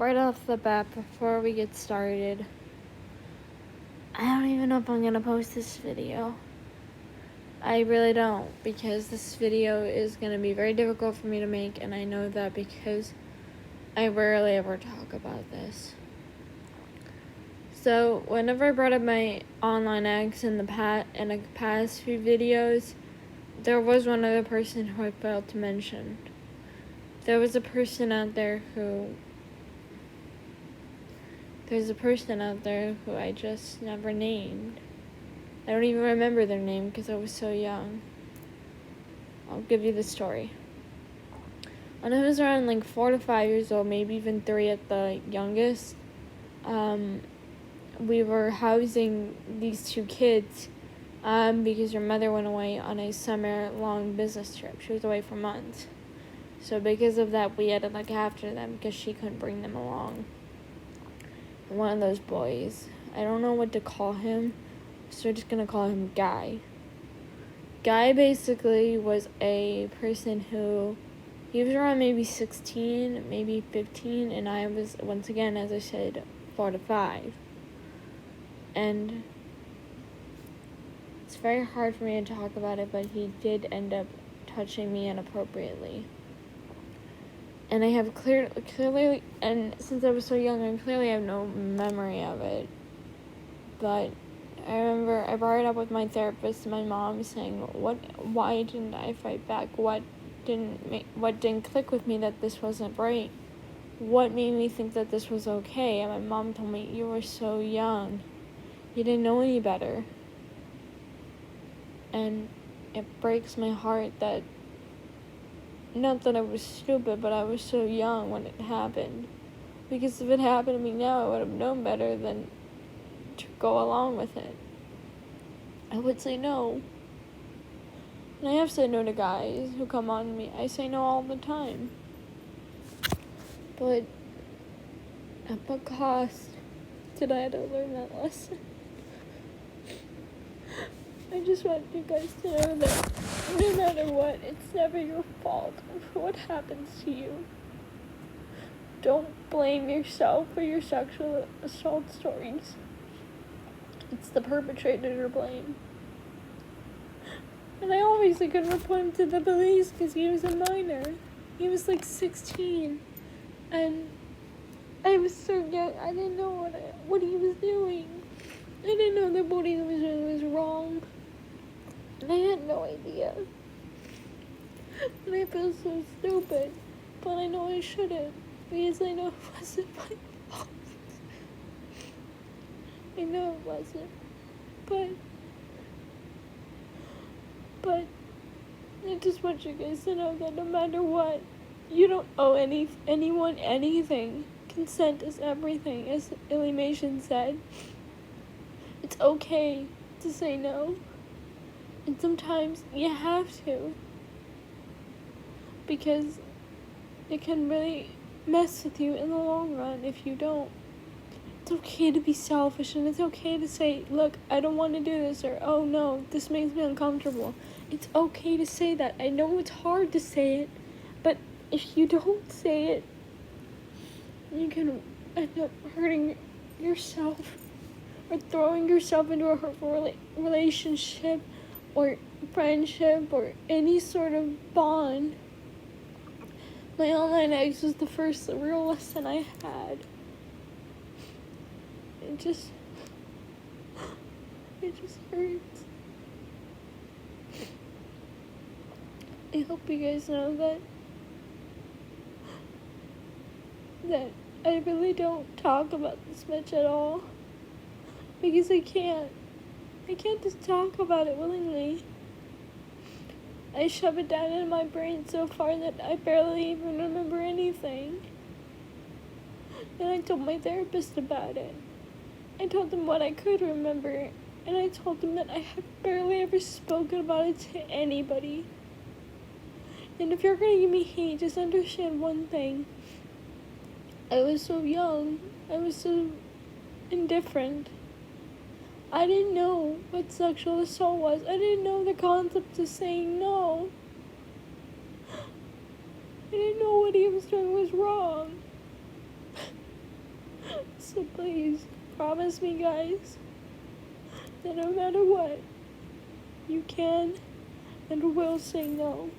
right off the bat, before we get started, I don't even know if I'm gonna post this video. I really don't, because this video is gonna be very difficult for me to make, and I know that because I rarely ever talk about this. So, whenever I brought up my online ex in the past few videos, there was one other person who I failed to mention. There's a person out there who I just never named. I don't even remember their name because I was so young. I'll give you the story. When I was around 4 to 5 years old, maybe even 3 at the youngest, we were housing these 2 kids because your mother went away on a summer-long business trip. She was away for months. So because of that, we had to look after them because she couldn't bring them along. And one of those boys, I don't know what to call him, so we're just going to call him Guy. Guy basically was a person who, he was around maybe 16, maybe 15, and I was, once again, as I said, 4 to 5. And it's very hard for me to talk about it, but he did end up touching me inappropriately. And I have clearly, and since I was so young, I clearly have no memory of it. But I remember I brought it up with my therapist and my mom, saying, why didn't I fight back? What didn't click with me that this wasn't right? What made me think that this was okay? And my mom told me, you were so young. You didn't know any better. And it breaks my heart that, not that I was stupid, but I was so young when it happened. Because if it happened to me now, I would have known better than to go along with it. I would say no. And I have said no to guys who come on to me. I say no all the time. But at what cost did I have to learn that lesson? I just want you guys to know that no matter what, it's never your fault for what happens to you. Don't blame yourself for your sexual assault stories. It's the perpetrator to blame. And I obviously couldn't report him to the police because he was a minor. He was 16. And I was so young, I didn't know what he was doing. I didn't know that what he was doing was wrong. And I had no idea. And I feel so stupid. But I know I shouldn't. Because I know it wasn't my fault. I know it wasn't. But I just want you guys to know that no matter what, you don't owe anyone anything. Consent is everything, as Illymation said. It's okay to say no. And sometimes you have to. Because it can really mess with you in the long run if you don't. It's okay to be selfish, and it's okay to say, look, I don't want to do this, or, oh no, this makes me uncomfortable. It's okay to say that. I know it's hard to say it, but if you don't say it, you can end up hurting yourself or throwing yourself into a hurtful relationship or friendship or any sort of bond. My online ex was the first real lesson I had. It just hurts. I hope you guys know that I really don't talk about this much at all. Because I can't just talk about it willingly. I shove it down in my brain so far that I barely even remember anything. And I told my therapist about it. I told him what I could remember, and I told him that I have barely ever spoken about it to anybody. And if you're gonna give me hate, just understand one thing. I was so young. I was so indifferent. I didn't know what sexual assault was. I didn't know the concept of saying no. I didn't know what he was doing was wrong. So please, promise me, guys, that no matter what, you can and will say no.